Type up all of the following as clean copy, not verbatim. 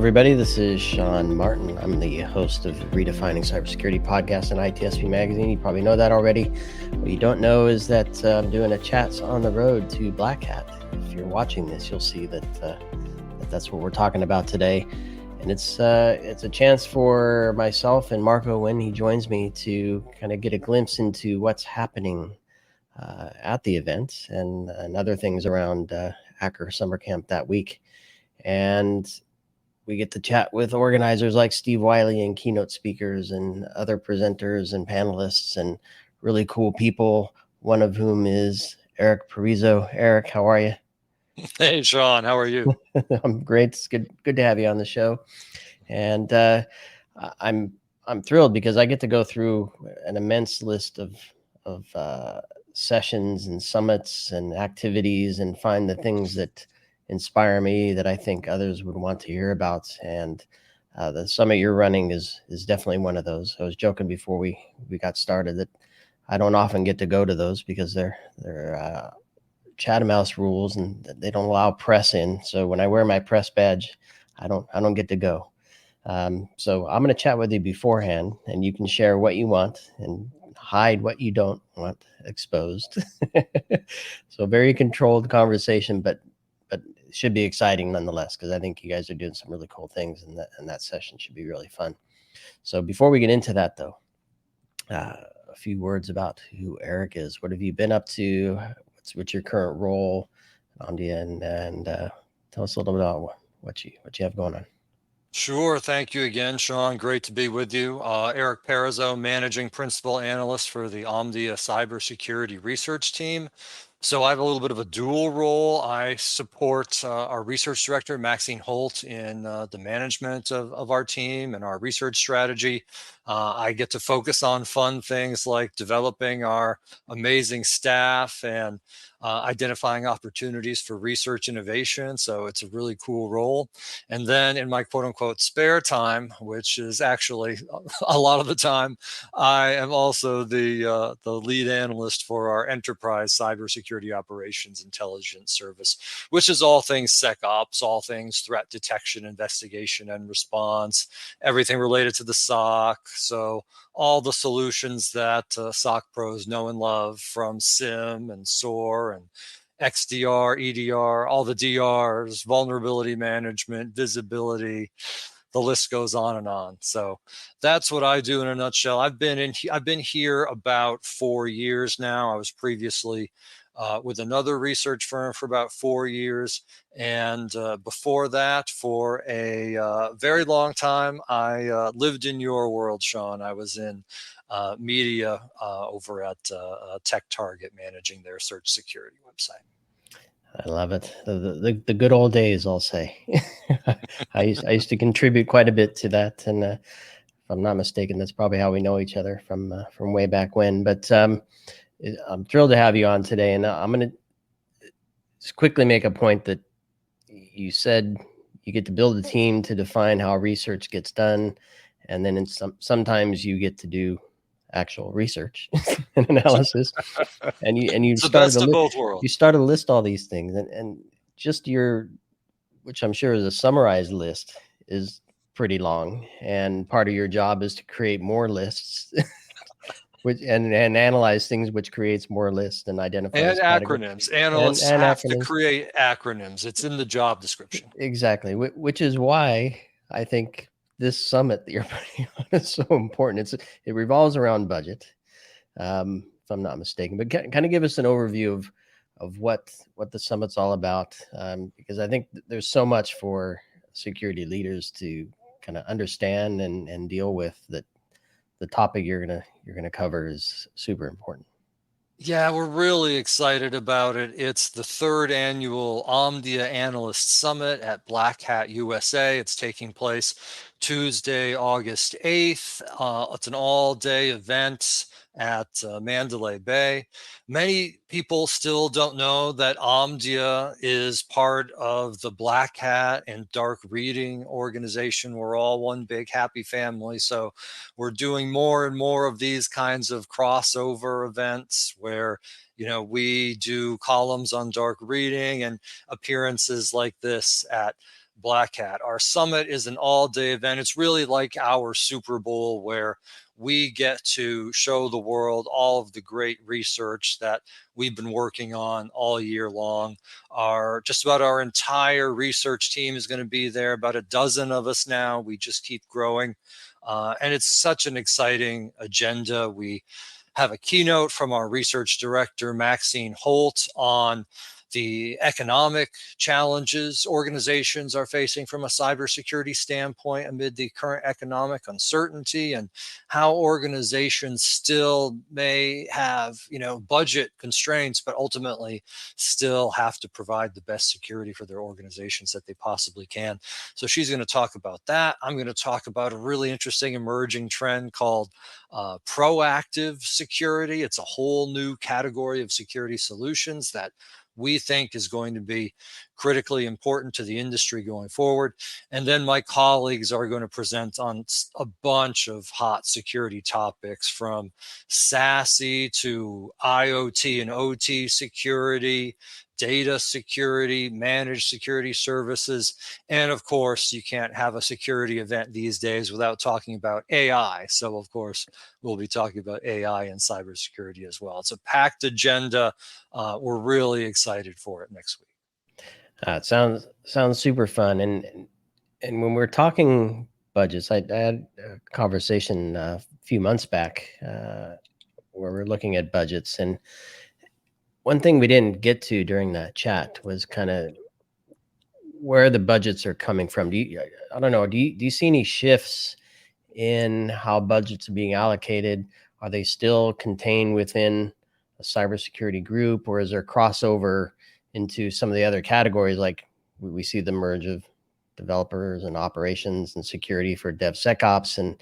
everybody. This is Sean Martin. I'm the host of Redefining CyberSecurity Podcast and ITSP Magazine. You probably know that already. What you don't know is that I'm doing a Chats on the Road to Black Hat. If you're watching this, you'll see that that's what we're talking about today. And it's a chance for myself and Marco, when he joins me, to kind of get a glimpse into what's happening at the event and other things around Hacker Summer Camp that week. And we get to chat with organizers like Steve Wiley and keynote speakers and other presenters and panelists and really cool people, one of whom is Eric Parizo. Eric, how are you? Hey, Sean, how are you? I'm great. It's good to have you on the show. And I'm thrilled because I get to go through an immense list of sessions and summits and activities and find the things that inspire me that I think others would want to hear about. And the summit you're running is definitely one of those. I was joking before we got started that I don't often get to go to those because they're Chatham House rules and they don't allow press in. So when I wear my press badge, I don't get to go. So I'm going to chat with you beforehand, and you can share what you want and hide what you don't want exposed. So very controlled conversation, but it should be exciting nonetheless, because I think you guys are doing some really cool things, and that session should be really fun. So before we get into that, though, a few words about who Eric is. What have you been up to? What's your current role at Omdia, and tell us a little bit about what you have going on. Sure. Thank you again, Sean. Great to be with you. Eric Parizo, Managing Principal Analyst for the Omdia Cybersecurity Research Team. So I have a little bit of a dual role. I support our research director, Maxine Holt, in the management of our team and our research strategy. I get to focus on fun things like developing our amazing staff and identifying opportunities for research innovation. So it's a really cool role. And then in my quote unquote spare time, which is actually a lot of the time, I am also the lead analyst for our enterprise cybersecurity operations intelligence service, which is all things SecOps, all things threat detection, investigation, and response, everything related to the SOC. So all the solutions that SOC pros know and love, from SIM and SOAR and XDR, EDR, all the DRs, vulnerability management, visibility, the list goes on and on. So that's what I do in a nutshell. I've been here about 4 years now. I was previously with another research firm for about 4 years. And before that, for a very long time, I lived in your world, Sean. I was in media over at Tech Target, managing their search security website. I love it. The good old days, I'll say. I used to contribute quite a bit to that, and if I'm not mistaken, that's probably how we know each other from way back when. But I'm thrilled to have you on today, and I'm going to just quickly make a point that you said you get to build a team to define how research gets done, and then sometimes you get to do actual research and analysis, and you started to list all these things, and just which I'm sure is a summarized list, is pretty long, and part of your job is to create more lists. And analyze things, which creates more lists and identifies acronyms. Analysts have to create acronyms. It's in the job description. Exactly, which is why I think this summit that you're putting on is so important. It revolves around budget, if I'm not mistaken. But kind of give us an overview of what the summit's all about, because I think there's so much for security leaders to kind of understand and deal with, that the topic you're gonna cover is super important. Yeah, we're really excited about it. It's the third annual Omdia Analyst Summit at Black Hat USA. It's taking place Tuesday, August 8th. It's an all-day event at Mandalay Bay. Many people still don't know that Omdia is part of the Black Hat and Dark Reading organization. We're all one big happy family. So we're doing more and more of these kinds of crossover events where, we do columns on dark reading and appearances like this at Black Hat. Our summit is an all-day event. It's really like our Super Bowl, where we get to show the world all of the great research that we've been working on all year long. Just about our entire research team is going to be there, about a dozen of us now. We just keep growing. And it's such an exciting agenda. We have a keynote from our research director, Maxine Holt, on the economic challenges organizations are facing from a cybersecurity standpoint amid the current economic uncertainty, and how organizations still may have, budget constraints, but ultimately still have to provide the best security for their organizations that they possibly can. So she's going to talk about that. I'm going to talk about a really interesting emerging trend called proactive security. It's a whole new category of security solutions that we think is going to be critically important to the industry going forward. And then my colleagues are going to present on a bunch of hot security topics, from SASE to IoT and OT security, data security, managed security services. And of course, you can't have a security event these days without talking about AI. So of course, we'll be talking about AI and cybersecurity as well. It's a packed agenda. We're really excited for it next week. It sounds super fun. And when we're talking budgets, I had a conversation a few months back where we're looking at budgets, and one thing we didn't get to during that chat was kind of where the budgets are coming from. I don't know, do you see any shifts in how budgets are being allocated? Are they still contained within a cybersecurity group, or is there crossover into some of the other categories? Like we see the merge of developers and operations and security for DevSecOps. And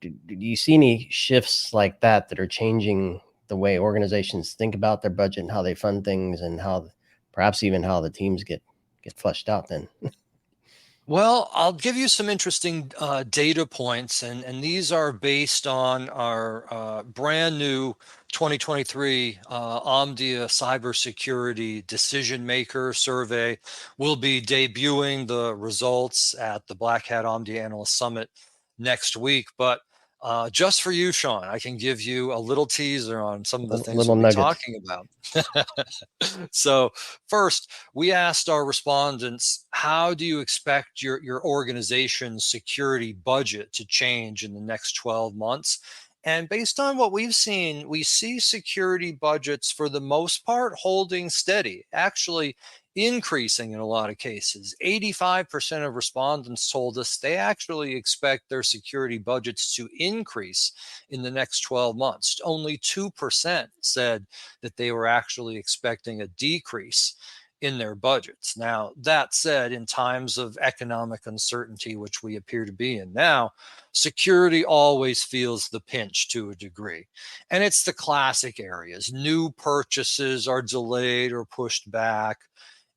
do you see any shifts like that are changing the way organizations think about their budget and how they fund things, and how perhaps even how the teams get fleshed out then? Well, I'll give you some interesting data points, and these are based on our brand new 2023 Omdia Cybersecurity Decision Maker Survey. We'll be debuting the results at the Black Hat Omdia Analyst Summit next week, but just for you, Sean, I can give you a little teaser on some of the things Little we'll be nuggets. talking about. So first, we asked our respondents, how do you expect your organization's security budget to change in the next 12 months? And based on what we've seen, we see security budgets for the most part holding steady, actually increasing in a lot of cases. 85% of respondents told us they actually expect their security budgets to increase in the next 12 months. Only 2% said that they were actually expecting a decrease in their budgets. Now, that said, in times of economic uncertainty, which we appear to be in now, security always feels the pinch to a degree. And it's the classic areas. New purchases are delayed or pushed back,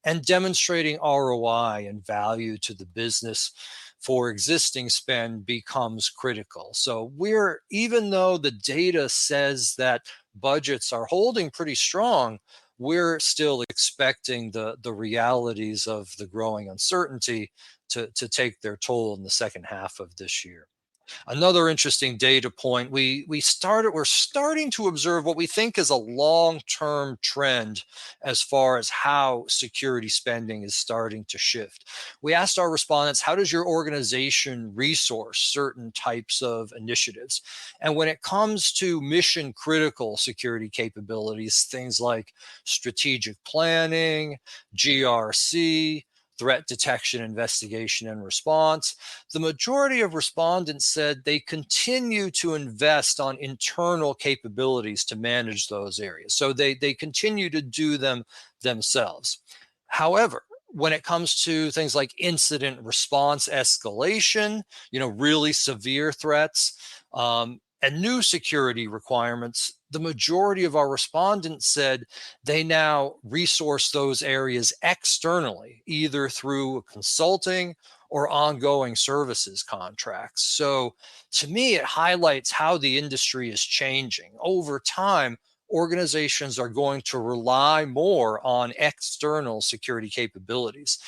and demonstrating ROI and value to the business for existing spend becomes critical. So even though the data says that budgets are holding pretty strong, we're still expecting the realities of the growing uncertainty to take their toll in the second half of this year. Another interesting data point, we're starting to observe what we think is a long-term trend as far as how security spending is starting to shift. We asked our respondents, how does your organization resource certain types of initiatives? And when it comes to mission critical security capabilities, things like strategic planning, GRC, threat detection, investigation, and response, the majority of respondents said they continue to invest on internal capabilities to manage those areas. So they continue to do them themselves. However, when it comes to things like incident response escalation, really severe threats, and new security requirements, the majority of our respondents said they now resource those areas externally, either through consulting or ongoing services contracts. So to me, it highlights how the industry is changing. Over time, organizations are going to rely more on external security capabilities.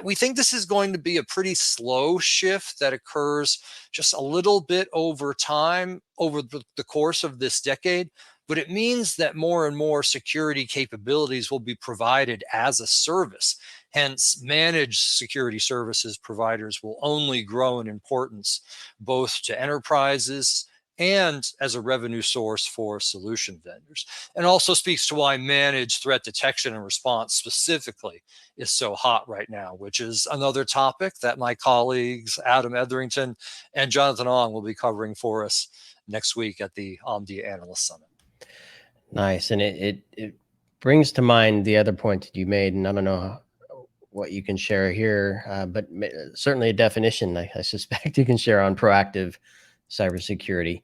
We think this is going to be a pretty slow shift that occurs just a little bit over time, over the course of this decade. But it means that more and more security capabilities will be provided as a service. Hence, managed security services providers will only grow in importance, both to enterprises and as a revenue source for solution vendors. And also speaks to why managed threat detection and response specifically is so hot right now, which is another topic that my colleagues Adam Etherington and Jonathan Ong will be covering for us next week at the Omdia Analyst Summit. Nice. And it brings to mind the other point that you made, and I don't know what you can share here, but certainly a definition I suspect you can share on proactive cybersecurity.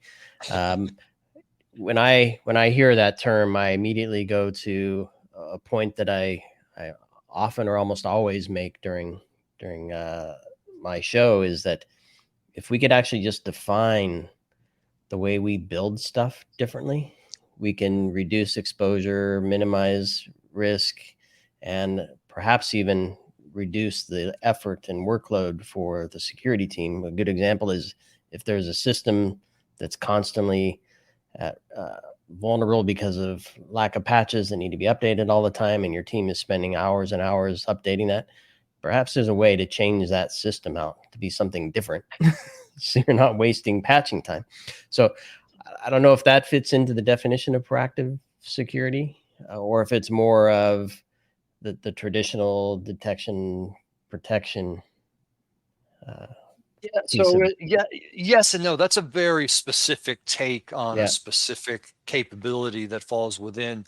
When I hear that term, I immediately go to a point that I often or almost always make during my show, is that if we could actually just define the way we build stuff differently, we can reduce exposure, minimize risk, and perhaps even reduce the effort and workload for the security team. A good example is if there's a system that's constantly vulnerable because of lack of patches that need to be updated all the time, and your team is spending hours and hours updating that, perhaps there's a way to change that system out to be something different so you're not wasting patching time. So I don't know if that fits into the definition of proactive security, or if it's more of the traditional detection protection. Yes and no. That's a very specific take on a specific capability that falls within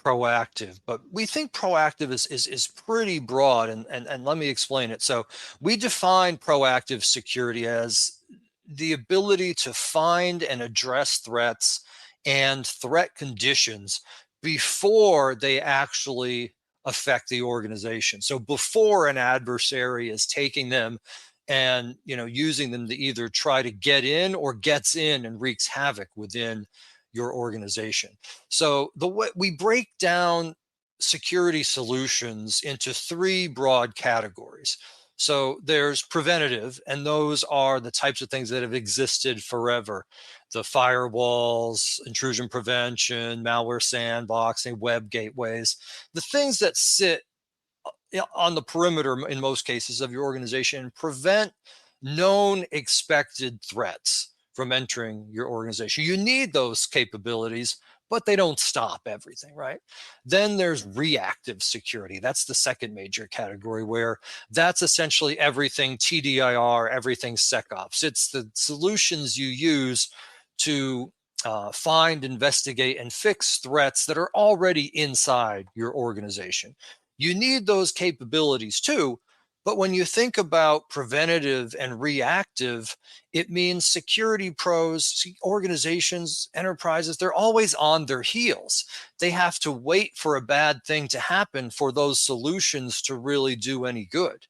proactive, but we think proactive is pretty broad, and let me explain it. So we define proactive security as the ability to find and address threats and threat conditions before they actually affect the organization. So before an adversary is taking them and using them to either try to get in or gets in and wreaks havoc within your organization. So the way we break down security solutions into three broad categories. So there's preventative, and those are the types of things that have existed forever. The firewalls, intrusion prevention, malware sandboxing, web gateways, the things that sit on the perimeter in most cases of your organization and prevent known expected threats from entering your organization. You need those capabilities, but they don't stop everything, right? Then there's reactive security. That's the second major category, where that's essentially everything TDIR, everything SecOps. It's the solutions you use to find, investigate, and fix threats that are already inside your organization. You need those capabilities too, but when you think about preventative and reactive, it means security pros, organizations, enterprises, they're always on their heels. They have to wait for a bad thing to happen for those solutions to really do any good.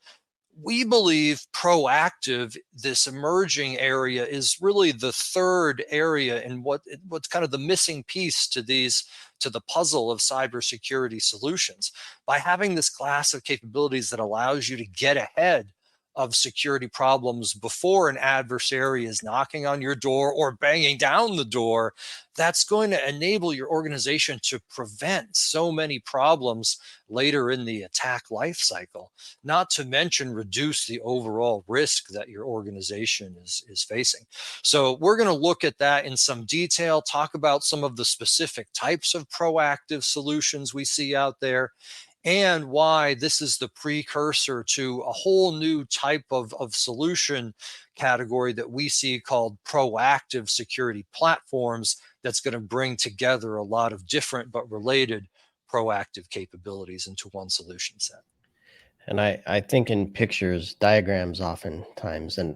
We believe proactive, this emerging area, is really the third area in what's kind of the missing piece to the puzzle of cybersecurity solutions. By having this class of capabilities that allows you to get ahead of security problems before an adversary is knocking on your door or banging down the door, that's going to enable your organization to prevent so many problems later in the attack life cycle, not to mention reduce the overall risk that your organization is facing. So we're going to look at that in some detail, talk about some of the specific types of proactive solutions we see out there, and why this is the precursor to a whole new type of solution category that we see called proactive security platforms, that's going to bring together a lot of different but related proactive capabilities into one solution set. And I think in pictures, diagrams oftentimes, and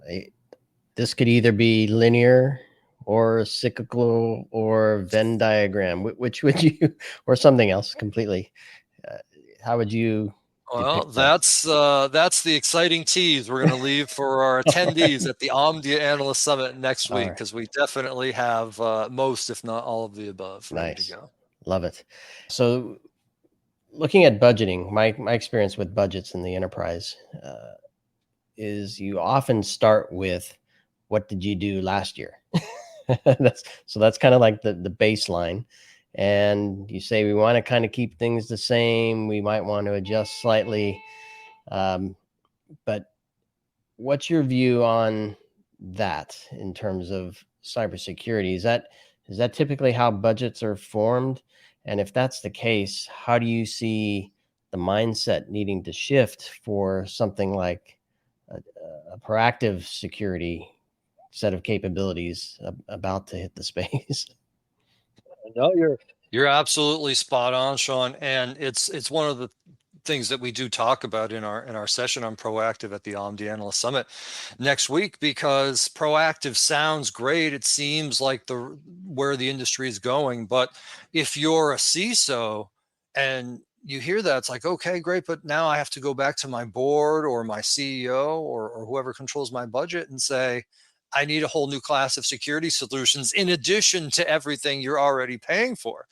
this could either be linear or cyclical or Venn diagram. Which would you, or something else completely? How would you? Well, that's the exciting tease we're going to leave for our attendees at the Omdia Analyst Summit next week, because we definitely have most, if not all, of the above ready to go. Love it. So looking at budgeting, my experience with budgets in the enterprise is you often start with what did you do last year? that's kind of like the baseline. And you say we want to kind of keep things the same. We might want to adjust slightly. But what's your view on that in terms of cybersecurity? Is that typically how budgets are formed? And if that's the case, how do you see the mindset needing to shift for something like a proactive security set of capabilities about to hit the space? No, you're absolutely spot on, Sean, and it's one of the things that we do talk about in our session on proactive at the Omdia Analyst Summit next week, because proactive sounds great. It seems like where the industry is going, but if you're a CISO and you hear that, it's like, okay, great, but now I have to go back to my board or my CEO or whoever controls my budget and say, I need a whole new class of security solutions in addition to everything you're already paying for.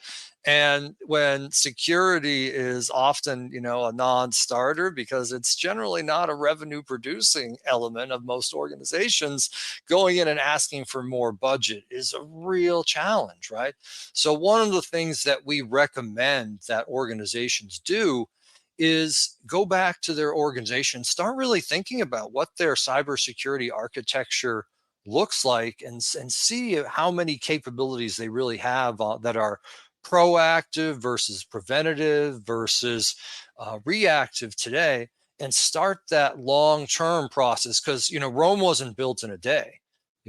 And when security is often, a non-starter because it's generally not a revenue producing element of most organizations, going in and asking for more budget is a real challenge, right? So one of the things that we recommend that organizations do is go back to their organization, start really thinking about what their cybersecurity architecture looks like, and see how many capabilities they really have that are proactive versus preventative versus reactive today, and start that long-term process. Because Rome wasn't built in a day.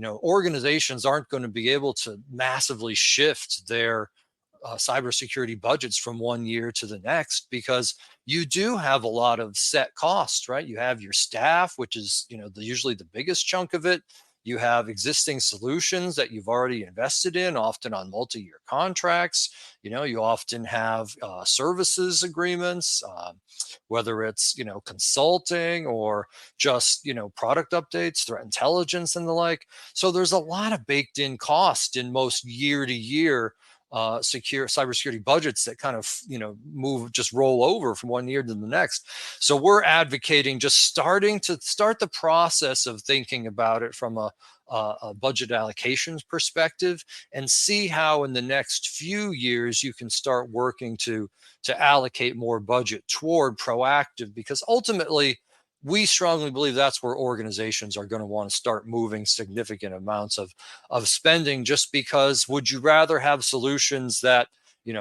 Organizations aren't going to be able to massively shift their cybersecurity budgets from one year to the next, because you do have a lot of set costs, right? You have your staff, which is usually the biggest chunk of it. You have existing solutions that you've already invested in, often on multi-year contracts. You often have services agreements, whether it's consulting or just product updates, threat intelligence, and the like. So there's a lot of baked in cost in most year-to-year cybersecurity budgets that kind of just roll over from one year to the next. So we're advocating just start the process of thinking about it from a budget allocations perspective, and see how in the next few years you can start working to allocate more budget toward proactive, because ultimately we strongly believe that's where organizations are going to want to start moving significant amounts of spending. Just because, would you rather have solutions that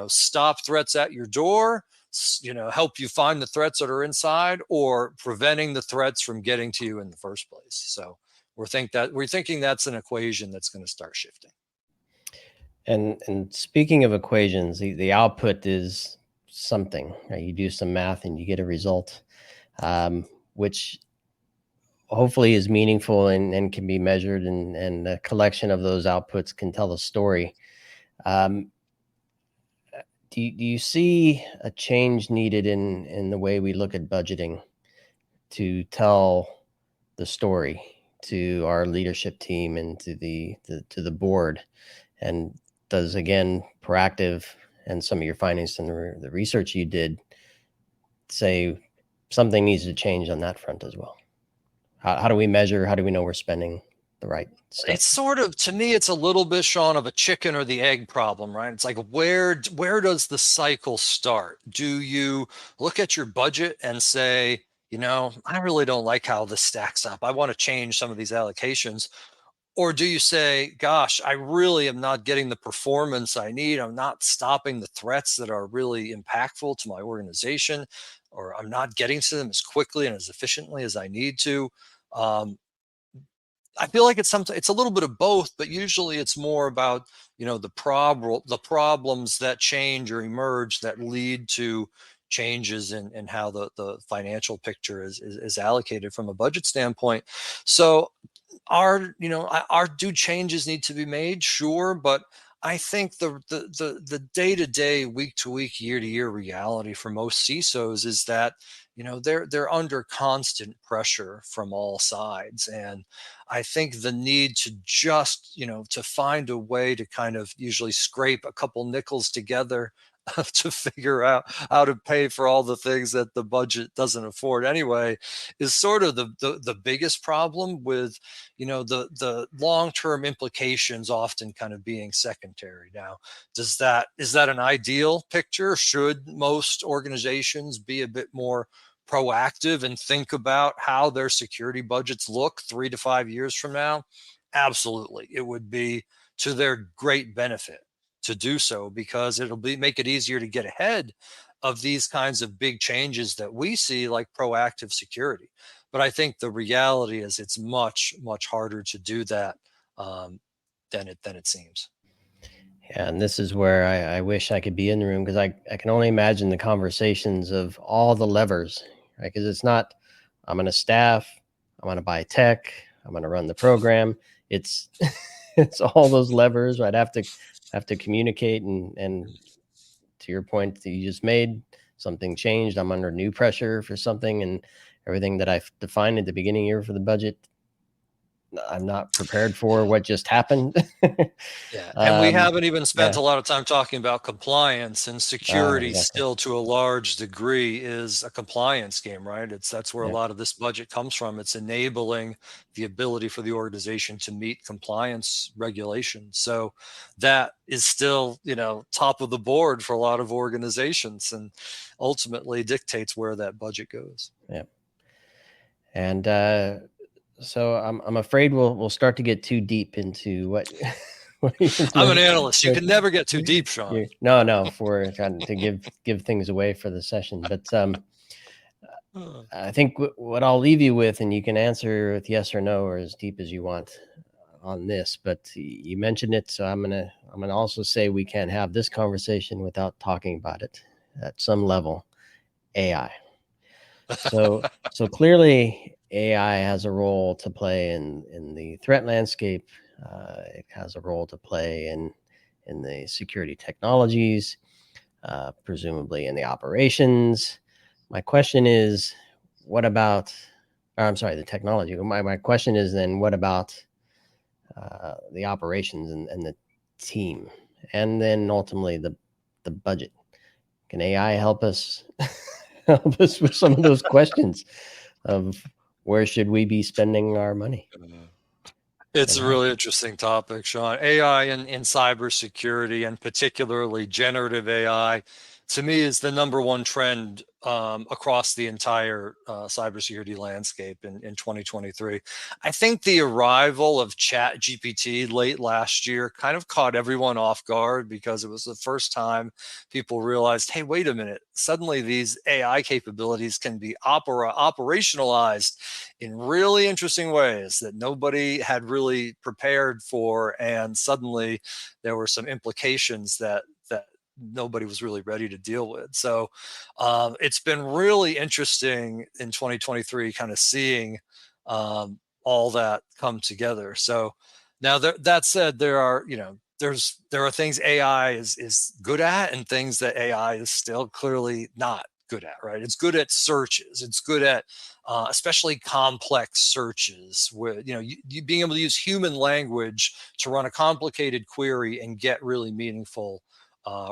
stop threats at your door, help you find the threats that are inside, or preventing the threats from getting to you in the first place? So we're thinking that's an equation that's going to start shifting. And speaking of equations, the output is something, right? You do some math and you get a result, which hopefully is meaningful and can be measured, and a collection of those outputs can tell a story. Do you see a change needed in the way we look at budgeting to tell the story to our leadership team and to the board? And does, again, proactive and some of your findings and the research you did say something needs to change on that front as well? How do we measure? How do we know we're spending the right stuff? It's sort of, to me, it's a little bit, Sean, of a chicken or the egg problem, right? It's like, where does the cycle start? Do you look at your budget and say, I really don't like how this stacks up, I want to change some of these allocations? Or do you say, gosh, I really am not getting the performance I need, I'm not stopping the threats that are really impactful to my organization, or I'm not getting to them as quickly and as efficiently as I need to? I feel like it's a little bit of both, but usually it's more about the problems that change or emerge that lead to changes in how the financial picture is allocated from a budget standpoint. So our do changes need to be made, sure, but I think the day-to-day, week-to-week, year-to-year reality for most CISOs is that they're under constant pressure from all sides. And I think the need to just to find a way to kind of usually scrape a couple nickels together to figure out how to pay for all the things that the budget doesn't afford anyway, is sort of the biggest problem with, the long-term implications often kind of being secondary. Now, is that an ideal picture? Should most organizations be a bit more proactive and think about how their security budgets look 3 to 5 years from now? Absolutely. It would be to their great benefit to do so, because it'll make it easier to get ahead of these kinds of big changes that we see, like proactive security. But I think the reality is it's much, much harder to do that than it seems. Yeah, and this is where I wish I could be in the room, because I can only imagine the conversations of all the levers, right? Because it's not, I'm going to staff, I'm going to buy tech, I'm going to run the program. It's it's all those levers, right? Have to communicate, and to your point that you just made, something changed. I'm under new pressure for something, and everything that I've defined at the beginning of the year for the budget, I'm not prepared for what just happened. Yeah, and we haven't even spent yeah. a lot of time talking about compliance, and security Exactly. still to a large degree is a compliance game, right? That's where a Yeah. lot of this budget comes from. It's enabling the ability for the organization to meet compliance regulations. So that is still, top of the board for a lot of organizations, and ultimately dictates where that budget goes. Yeah. And so I'm afraid we'll start to get too deep into what what you're I'm an doing. analyst. You can never get too deep, Sean. No, for trying to give things away for the session. But I think what I'll leave you with, and you can answer with yes or no, or as deep as you want on this. But you mentioned it, so I'm gonna also say we can't have this conversation without talking about it at some level. AI. So clearly AI has a role to play in the threat landscape. It has a role to play in the security technologies, presumably in the operations. My question is, what about? Or I'm sorry, the technology. My question is then, what about the operations and the team, and then ultimately the budget? Can AI help us help us with some of those questions of where should we be spending our money It's and a how? really interesting topic, Sean. AI in cybersecurity, and particularly generative AI, to me is the number one trend across the entire cybersecurity landscape in 2023. I think the arrival of Chat GPT late last year kind of caught everyone off guard, because it was the first time people realized, hey, wait a minute, suddenly these AI capabilities can be operationalized in really interesting ways that nobody had really prepared for, and suddenly there were some implications that nobody was really ready to deal with. So it's been really interesting in 2023, kind of seeing all that come together. So now that said, there are there are things AI is good at, and things that AI is still clearly not good at. Right? It's good at searches. It's good at especially complex searches, where you being able to use human language to run a complicated query and get really meaningful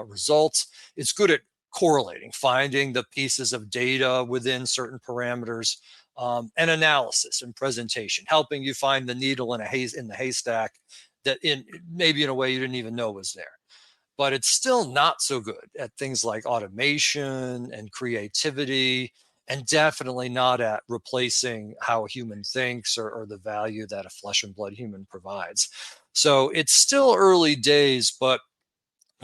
results. It's good at correlating, finding the pieces of data within certain parameters, and analysis and presentation, helping you find the needle in the haystack that maybe in a way you didn't even know was there. But it's still not so good at things like automation and creativity, and definitely not at replacing how a human thinks, or the value that a flesh and blood human provides. So it's still early days, but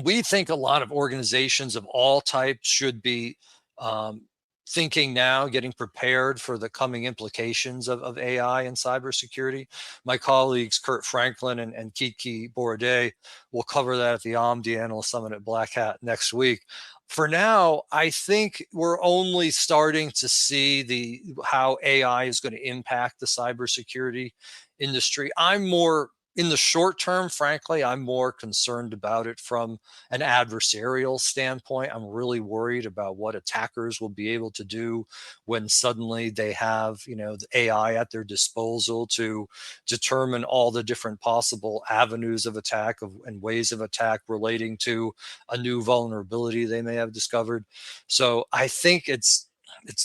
we think a lot of organizations of all types should be um, thinking now, getting prepared for the coming implications of AI and cybersecurity. My colleagues Kurt Franklin and Kiki Borodé will cover that at the Omdia Analyst Summit at Black Hat next week. For now, I think we're only starting to see how AI is going to impact the cybersecurity industry. I'm more In the short term, frankly, I'm more concerned about it from an adversarial standpoint. I'm really worried about what attackers will be able to do when suddenly they have, the AI at their disposal to determine all the different possible avenues of attack and ways of attack relating to a new vulnerability they may have discovered. So I think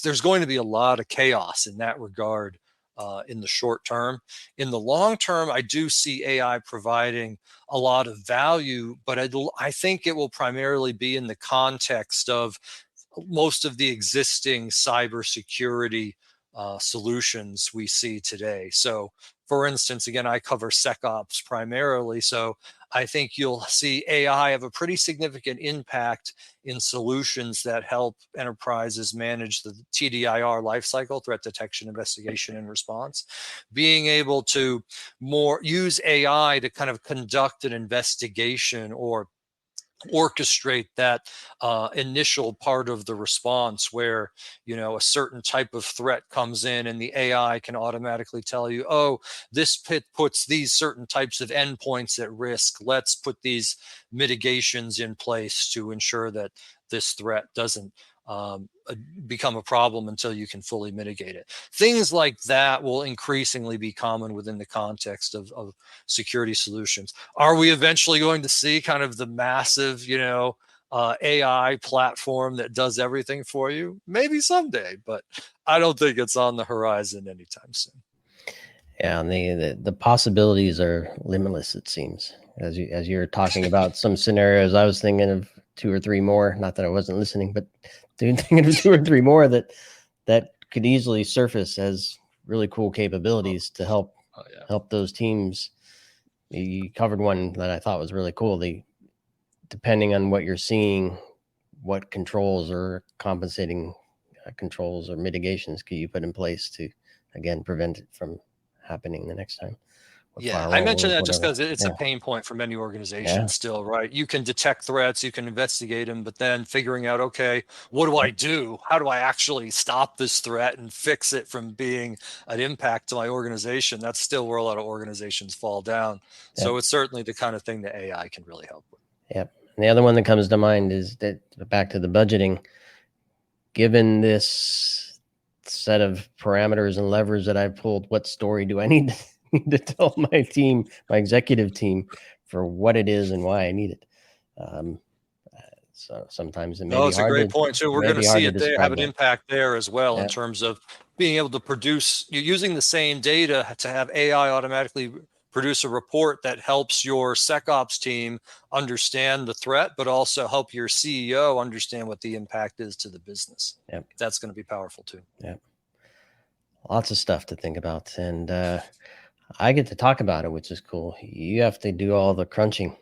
there's going to be a lot of chaos in that regard in the short term. In the long term, I do see AI providing a lot of value, but I think it will primarily be in the context of most of the existing cybersecurity solutions we see today. So, for instance, again, I cover SecOps primarily. So I think you'll see AI have a pretty significant impact in solutions that help enterprises manage the TDIR lifecycle, threat detection, investigation, and response. Being able to more use AI to kind of conduct an investigation or orchestrate that initial part of the response where a certain type of threat comes in and the AI can automatically tell you, oh, this puts these certain types of endpoints at risk, let's put these mitigations in place to ensure that this threat doesn't become a problem until you can fully mitigate it. Things like that will increasingly be common within the context of security solutions. Are we eventually going to see kind of the massive, AI platform that does everything for you? Maybe someday, but I don't think it's on the horizon anytime soon. Yeah, and the possibilities are limitless, it seems. As you're talking about some scenarios, I was thinking of 2 or 3 more. Not that I wasn't listening, but thinking of 2 or 3 more that could easily surface as really cool capabilities to help those teams. You covered one that I thought was really cool. Depending on what you're seeing, what controls or compensating controls or mitigations can you put in place to, again, prevent it from happening the next time. Yeah, I mentioned that just because it's a pain point for many organizations still, right? You can detect threats, you can investigate them, but then figuring out, okay, what do I do? How do I actually stop this threat and fix it from being an impact to my organization? That's still where a lot of organizations fall down. So it's certainly the kind of thing that AI can really help with. Yep. And the other one that comes to mind is that, back to the budgeting, given this set of parameters and levers that I've pulled, what story do I need to tell my team, my executive team, for what it is and why I need it? So sometimes it may be hard. It's a great point too. We're going to see it there have an impact there as well in terms of being able to produce, you're using the same data to have AI automatically produce a report that helps your SecOps team understand the threat, but also help your CEO understand what the impact is to the business. Yep. That's going to be powerful too. Yep. Lots of stuff to think about. And I get to talk about it, which is cool. You have to do all the crunching,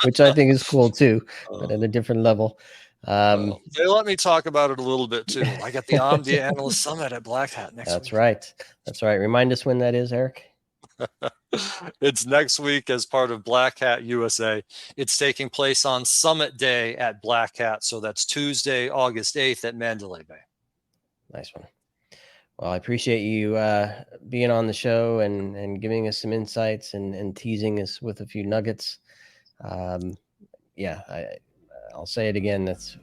which I think is cool too, but at a different level. They let me talk about it a little bit too. I got the Omdia Analyst Summit at Black Hat next week. That's right. Remind us when that is, Eric. It's next week as part of Black Hat USA. It's taking place on Summit Day at Black Hat. So that's Tuesday, August 8th at Mandalay Bay. Nice one. Well, I appreciate you being on the show and giving us some insights and teasing us with a few nuggets. I'll say it again. It's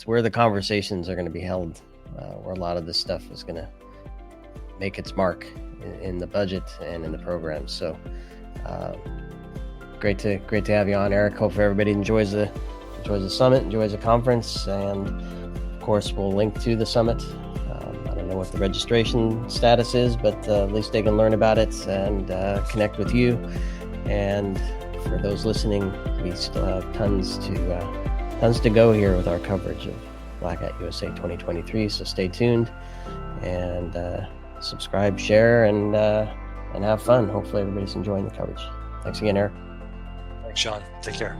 where the conversations are going to be held, where a lot of this stuff is going to make its mark in the budget and in the program. So great to have you on, Eric. Hopefully everybody enjoys the summit, enjoys the conference, and of course we'll link to the summit. I don't know what the registration status is, but at least they can learn about it and connect with you. And for those listening, we still have tons to go here with our coverage of Black Hat USA 2023. So stay tuned and subscribe, share, and have fun. Hopefully everybody's enjoying the coverage. Thanks again, Eric. Thanks, Sean. Take care.